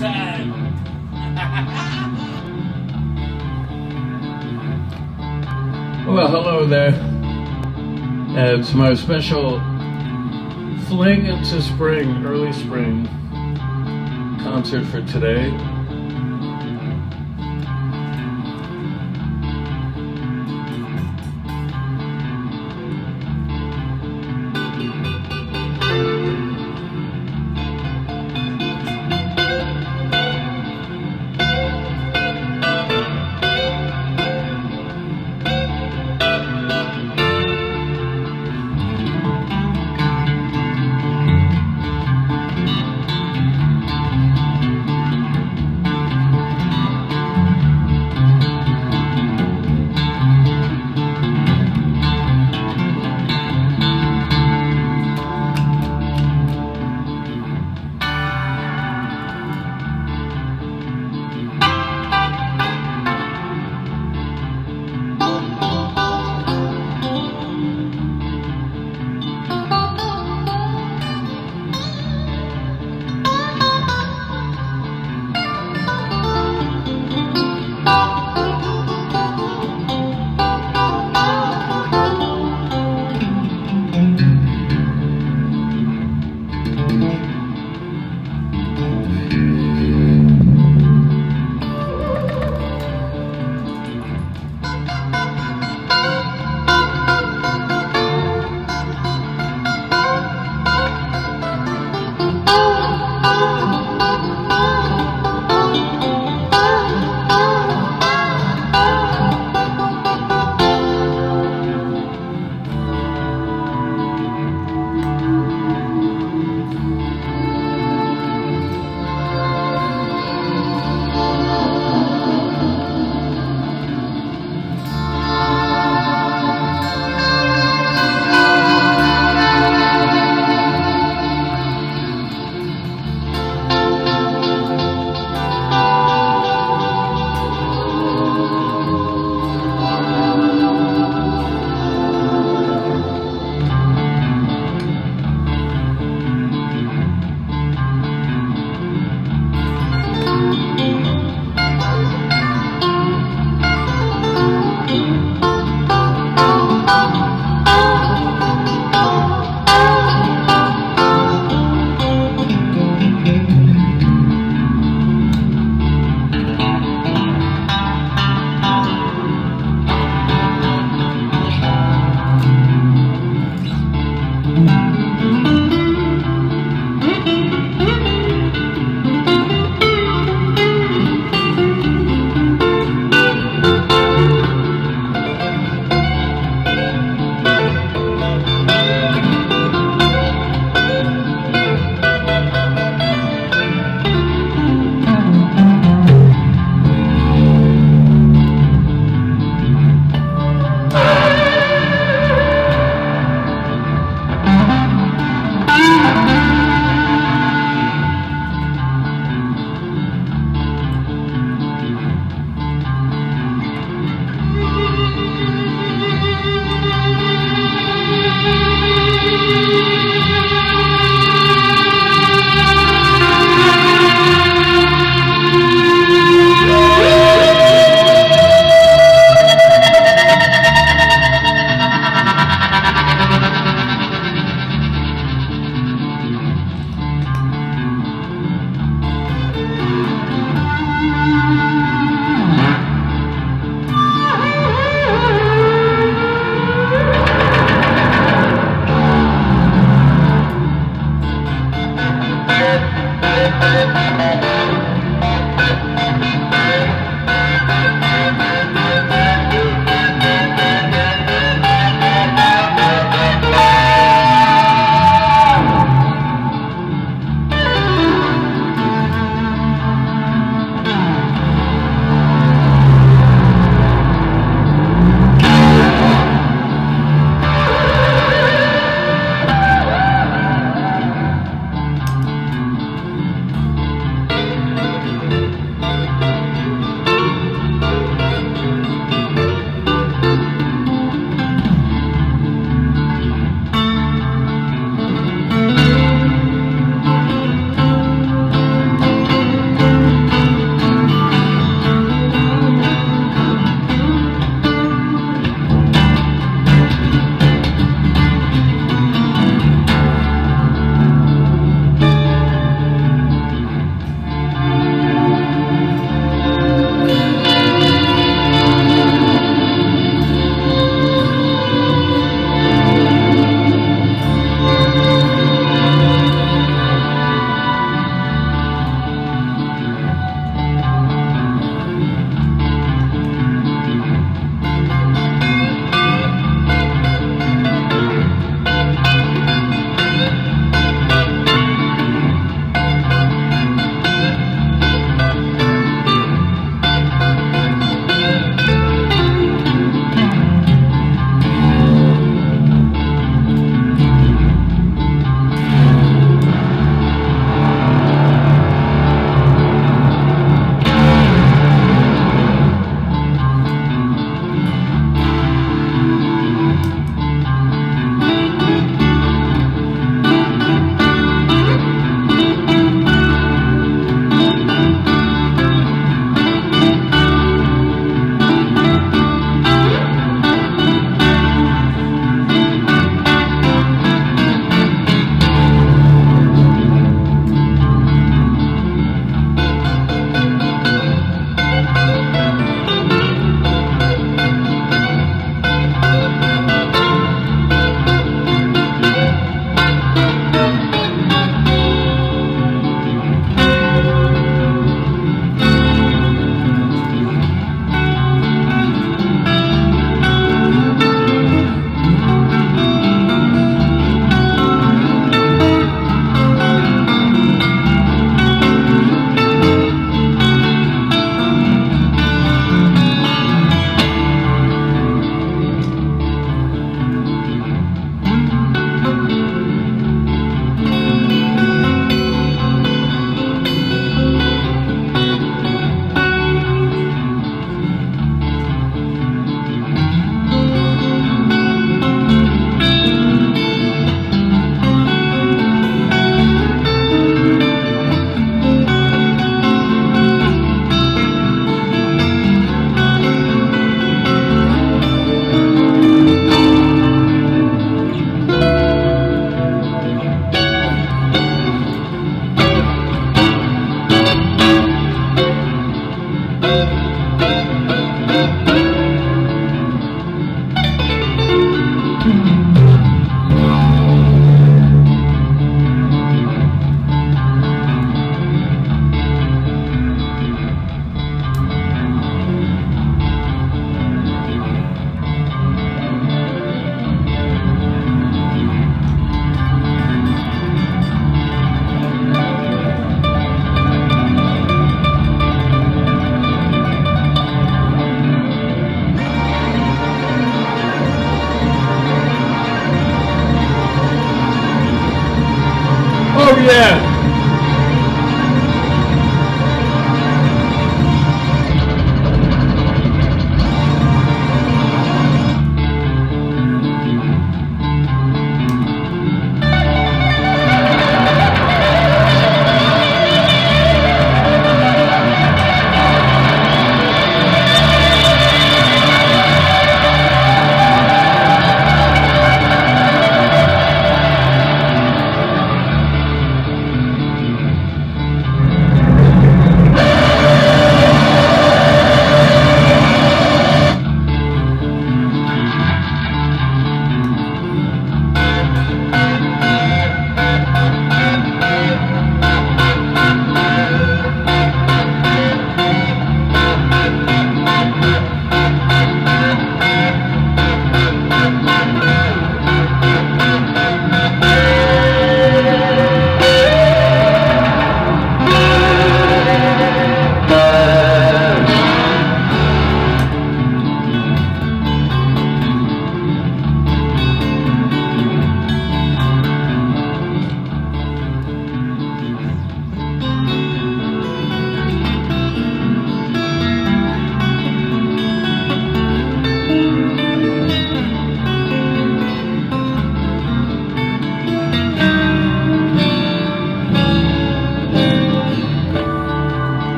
time. Well, hello there. It's my special Fling into Spring, early spring concert for today.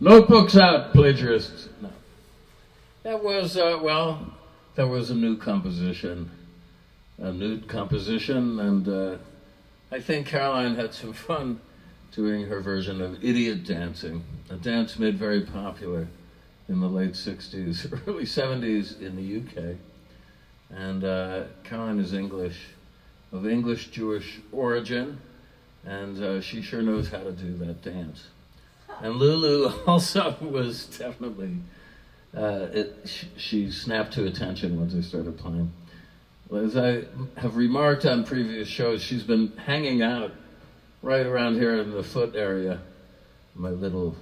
Notebooks out, plagiarists. No. That was, that was a new composition. A nude composition, and I think Caroline had some fun doing her version of idiot dancing, a dance made very popular in the late 60s, early 70s in the UK. And Caroline is English, of English-Jewish origin, and she sure knows how to do that dance. And Lulu also was definitely, she snapped to attention once I started playing. As I have remarked on previous shows, she's been hanging out right around here in the foot area, my little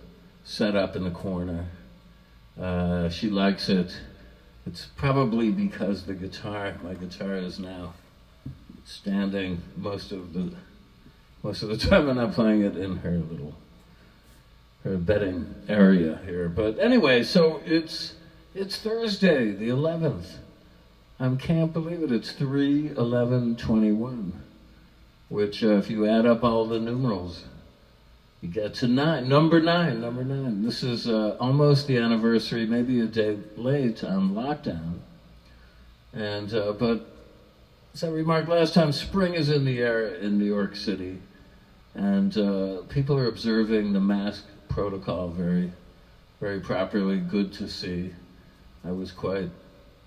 setup in the corner. She likes it. It's probably because my guitar is now standing most of the time. I'm not playing it in her bedding area here. But anyway, so it's Thursday, the 11th. I can't believe it. It's 3/11/21, which if you add up all the numerals, you get to number nine. This is almost the anniversary, maybe a day late on lockdown. And but as I remarked last time, spring is in the air in New York City, and people are observing the mask protocol very, very properly. Good to see. I was quite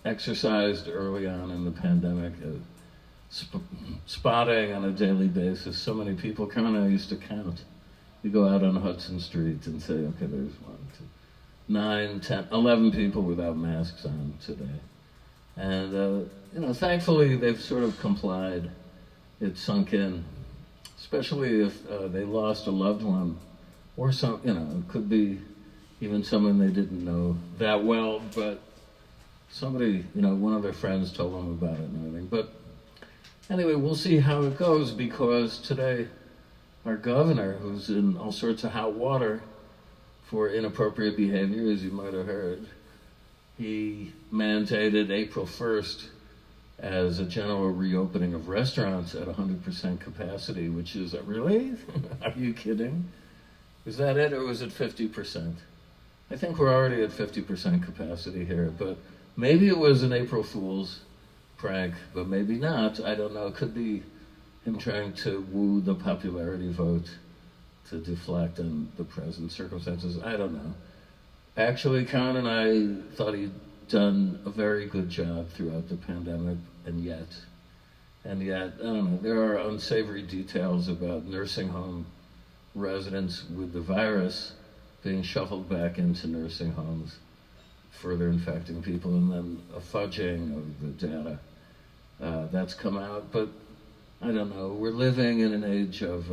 exercised early on in the pandemic, spotting on a daily basis so many people. Kind of used to count. You go out on Hudson Street and say, okay, there's 1, 2, 9, 10, 11 people without masks on today. And, thankfully they've sort of complied. It's sunk in, especially if they lost a loved one or some, it could be even someone they didn't know that well, but somebody, one of their friends told them about it and everything. But anyway, we'll see how it goes, because today our governor, who's in all sorts of hot water for inappropriate behavior, as you might have heard, he mandated April 1st as a general reopening of restaurants at 100% capacity, which is, really? Are you kidding? Is that it, or was it 50%? I think we're already at 50% capacity here, but maybe it was an April Fool's prank, but maybe not. I don't know. It could be him trying to woo the popularity vote to deflect on the present circumstances. I don't know. Actually, Karen and I thought he'd done a very good job throughout the pandemic, and yet, I don't know, there are unsavory details about nursing home residents with the virus being shuffled back into nursing homes, further infecting people, and then a fudging of the data that's come out. But I don't know. We're living in an age of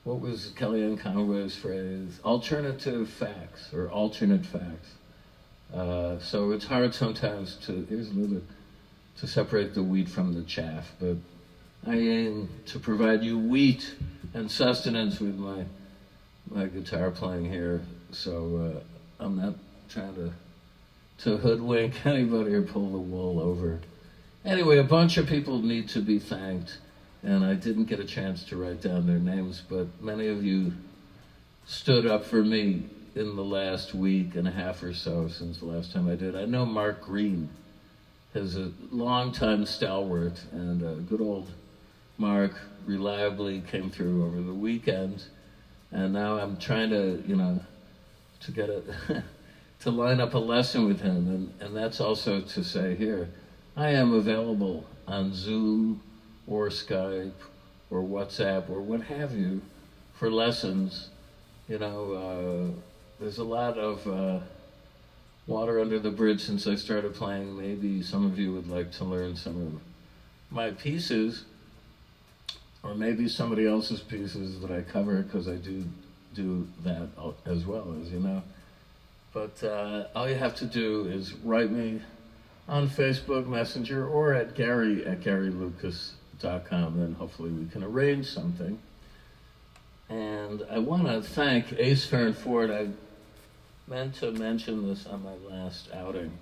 what was Kellyanne Conway's phrase? Alternative facts, or alternate facts. So it's hard sometimes to separate the wheat from the chaff. But I aim to provide you wheat and sustenance with my guitar playing here. So I'm not trying to hoodwink anybody or pull the wool over. Anyway, a bunch of people need to be thanked, and I didn't get a chance to write down their names, but many of you stood up for me in the last week and a half or so since the last time I did. I know Mark Green is a longtime stalwart, and good old Mark reliably came through over the weekend, and now I'm trying to, to get to line up a lesson with him, and that's also to say here, I am available on Zoom or Skype or WhatsApp or what have you for lessons. There's a lot of water under the bridge since I started playing. Maybe some of you would like to learn some of my pieces, or maybe somebody else's pieces that I cover, because I do that as well, as you know. But all you have to do is write me on Facebook Messenger or at Gary@GaryLucas.com, and hopefully we can arrange something. And I want to thank Ace Ford. I meant to mention this on my last outing,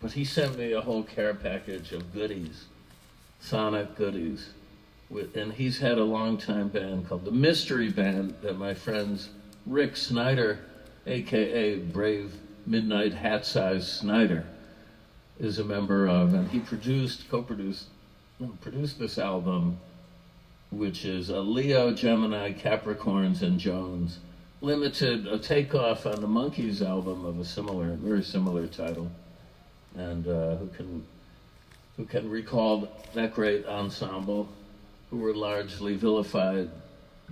but he sent me a whole care package of goodies, sonic goodies. And he's had a long-time band called the Mystery Band that my friends Rick Snyder, a.k.a. Brave Midnight Hat-Size Snyder, is a member of, and he produced this album, which is a Leo, Gemini, Capricorns, and Jones limited, a takeoff on the Monkees album of a very similar title. And who can recall that great ensemble, who were largely vilified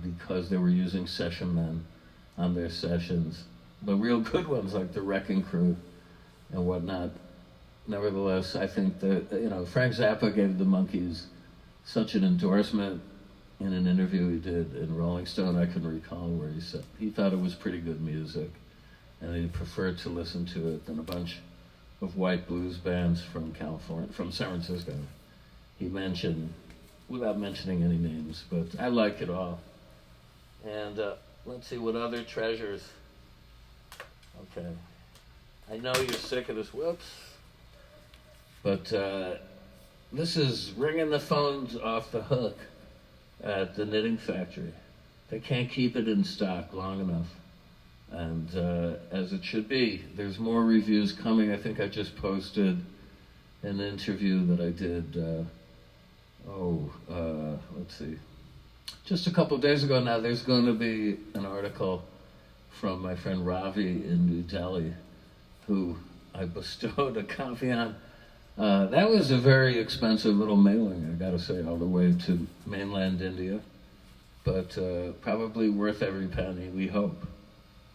because they were using session men on their sessions, the real good ones like the Wrecking Crew and whatnot. Nevertheless, I think that, Frank Zappa gave the Monkees such an endorsement in an interview he did in Rolling Stone, I can recall, where he said he thought it was pretty good music and he preferred to listen to it than a bunch of white blues bands from California, from San Francisco. He mentioned, without mentioning any names, but I like it all. And let's see what other treasures. Okay. I know you're sick of this. Whoops. But this is ringing the phones off the hook at the Knitting Factory. They can't keep it in stock long enough. And as it should be, there's more reviews coming. I think I just posted an interview that I did, let's see, just a couple of days ago now. There's going to be an article from my friend Ravi in New Delhi, who I bestowed a copy on. That was a very expensive little mailing, I gotta say, all the way to mainland India, but probably worth every penny, we hope.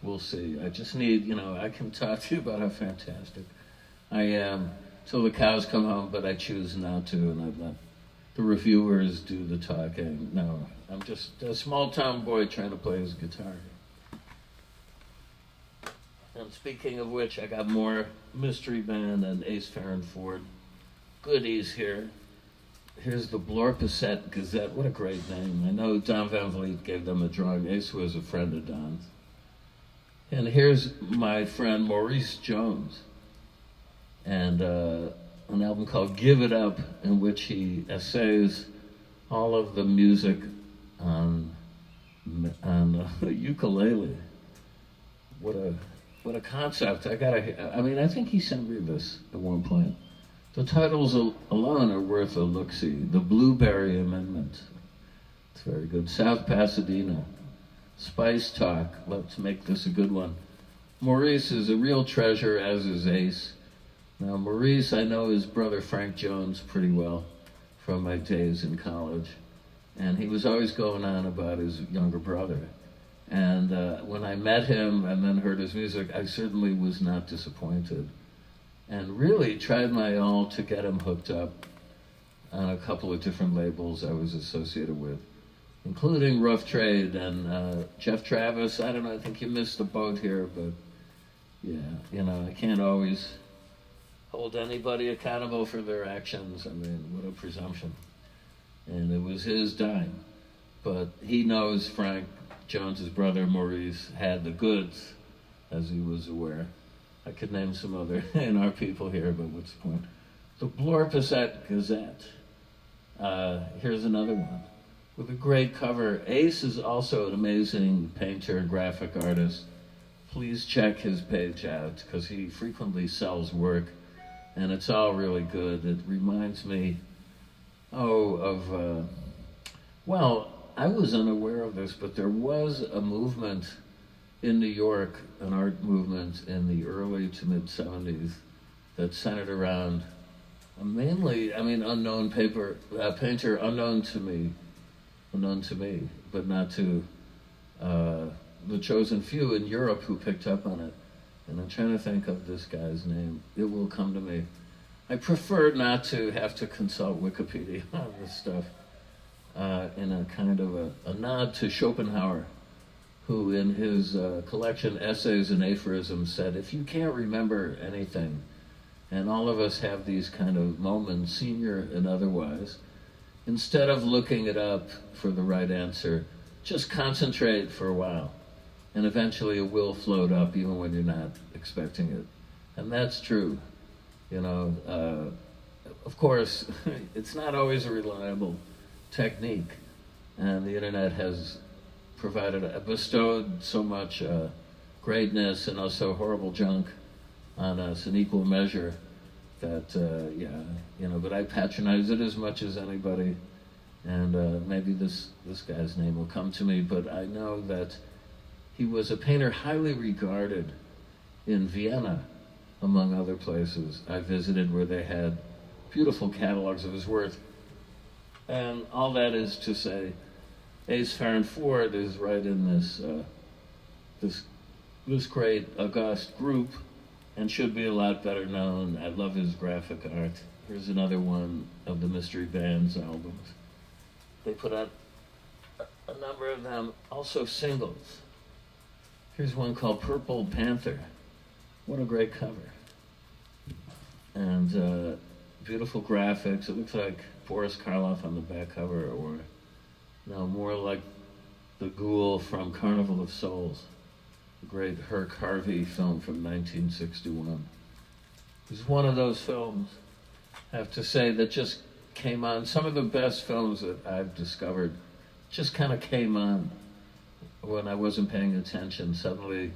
We'll see. I just need, I can talk to you about how fantastic I am till the cows come home, but I choose not to, and I let the reviewers do the talking. No, I'm just a small town boy trying to play his guitar. And speaking of which, I got more Mystery Band and Ace Farron-Ford goodies here. Here's the Blorpasset Gazette. What a great name. I know Don Van Vliet gave them a drawing. Ace was a friend of Don's. And here's my friend Maurice Jones, and an album called Give It Up, in which he essays all of the music on ukulele. What a concept. I think he sent me this at one point. The titles alone are worth a look-see. The Blueberry Amendment. It's very good. South Pasadena. Spice Talk. Let's make this a good one. Maurice is a real treasure, as is Ace. Now, Maurice, I know his brother Frank Jones pretty well from my days in college. And he was always going on about his younger brother. And when I met him and then heard his music, I certainly was not disappointed. And really tried my all to get him hooked up on a couple of different labels I was associated with, including Rough Trade and Jeff Travis. I don't know, I think you missed the boat here, but yeah, I can't always hold anybody accountable for their actions. I mean, what a presumption. And it was his dime. But he knows Frank Jones's brother, Maurice, had the goods, as he was aware. I could name some other A&R people here, but what's the point? The Blorpasset Gazette. Here's another one with a great cover. Ace is also an amazing painter and graphic artist. Please check his page out, because he frequently sells work, and it's all really good. It reminds me, I was unaware of this, but there was a movement in New York, an art movement in the early to mid-'70s that centered around unknown painter, unknown to me, but not to the chosen few in Europe who picked up on it. And I'm trying to think of this guy's name. It will come to me. I prefer not to have to consult Wikipedia on this stuff in a kind of a nod to Schopenhauer, who in his collection Essays and Aphorisms said, if you can't remember anything, and all of us have these kind of moments, senior and otherwise, instead of looking it up for the right answer, just concentrate for a while, and eventually it will float up even when you're not expecting it. And that's true. Of course, it's not always a reliable technique, and the internet has bestowed so much greatness and also horrible junk on us in equal measure that, but I patronize it as much as anybody, and maybe this guy's name will come to me, but I know that he was a painter highly regarded in Vienna, among other places I visited where they had beautiful catalogs of his work. And all that is to say, Ace Farrenford is right in this great august group and should be a lot better known. I love his graphic art. Here's another one of the Mystery Bands albums. They put out a number of them, also singles. Here's one called Purple Panther. What a great cover. And beautiful graphics. It looks like Boris Karloff on the back cover, or no, more like the ghoul from Carnival of Souls, the great Herc Harvey film from 1961. It was one of those films, I have to say, that just came on. Some of the best films that I've discovered just kind of came on when I wasn't paying attention. Suddenly,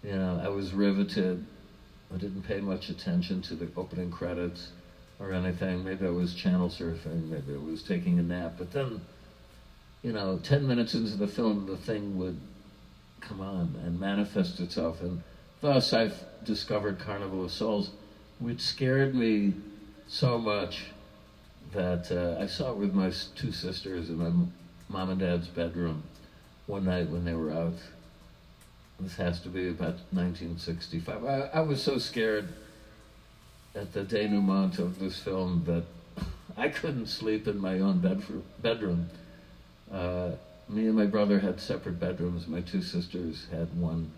I was riveted. I didn't pay much attention to the opening credits or anything. Maybe I was channel surfing, maybe I was taking a nap. But then, 10 minutes into the film, the thing would come on and manifest itself. And thus I've discovered Carnival of Souls, which scared me so much that I saw it with my two sisters in my mom and dad's bedroom one night when they were out. This has to be about 1965. I was so scared at the denouement of this film that I couldn't sleep in my own bedroom. Me and my brother had separate bedrooms. My two sisters had one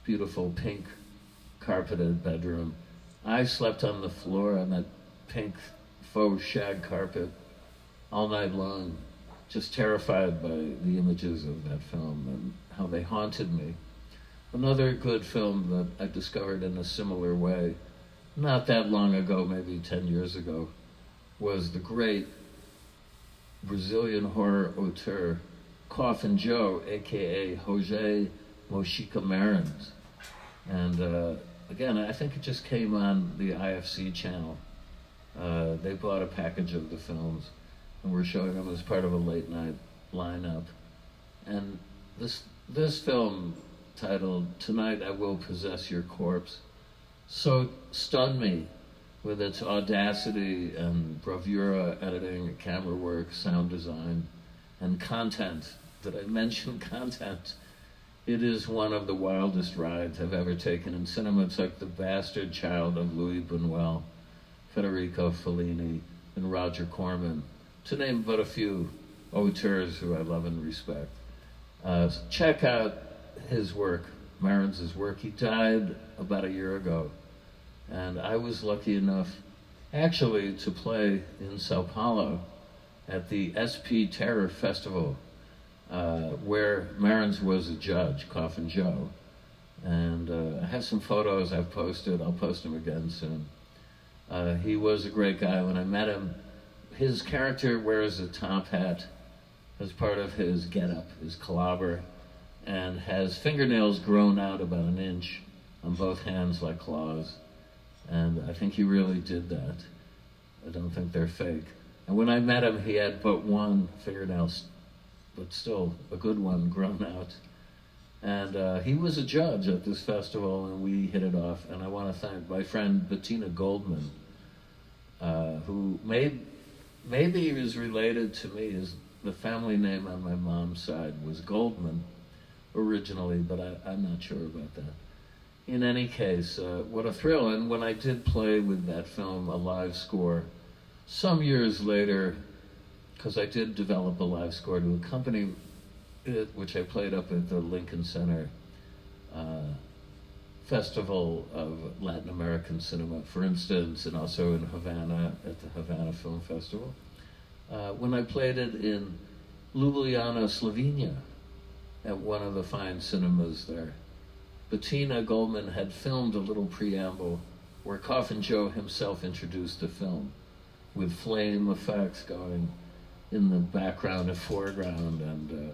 beautiful pink carpeted bedroom. I slept on the floor on that pink faux shag carpet all night long, just terrified by the images of that film and how they haunted me. Another good film that I discovered in a similar way, not that long ago, maybe 10 years ago, was the great Brazilian horror auteur Coffin Joe, aka Jose Mojica Marins. And again, I think it just came on the IFC channel. They bought a package of the films and were showing them as part of a late night lineup. And this film, titled Tonight I Will Possess Your Corpse, so stunned me with its audacity and bravura editing, camera work, sound design, and content. Did I mention content? It is one of the wildest rides I've ever taken in cinema. It's like the bastard child of Louis Buñuel, Federico Fellini, and Roger Corman, to name but a few auteurs who I love and respect. Check out his work, Marins' work. He died about a year ago, and I was lucky enough actually to play in Sao Paulo at the SP Terror Festival, where Marins was a judge, Coffin Joe. And I have some photos I've posted. I'll post them again soon. He was a great guy. When I met him, his character wears a top hat as part of his getup, his calabar, and has fingernails grown out about an inch on both hands like claws. And I think he really did that. I don't think they're fake. And when I met him, he had but one fingernail, but still a good one, grown out. And he was a judge at this festival, and we hit it off. And I want to thank my friend Bettina Goldman, who maybe is related to me. The family name on my mom's side was Goldman originally, but I'm not sure about that. In any case, what a thrill. And when I did play with that film, a live score, some years later, because I did develop a live score to accompany it, which I played up at the Lincoln Center Festival of Latin American Cinema, for instance, and also in Havana at the Havana Film Festival. When I played it in Ljubljana, Slovenia, at one of the fine cinemas there, Bettina Goldman had filmed a little preamble where Coffin Joe himself introduced the film with flame effects going. in the background and foreground, and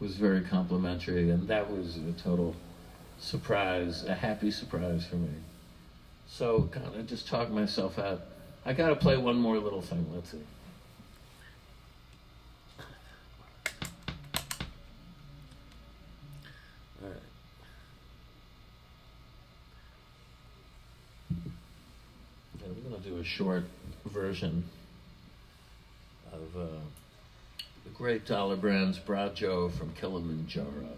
was very complimentary, and that was a total surprise, a happy surprise for me. So kind of just talked myself out. I got to play one more little thing. Let's see. All right. Yeah, we're going to do a short version of the great Dollar Brand's Brajo from Kilimanjaro.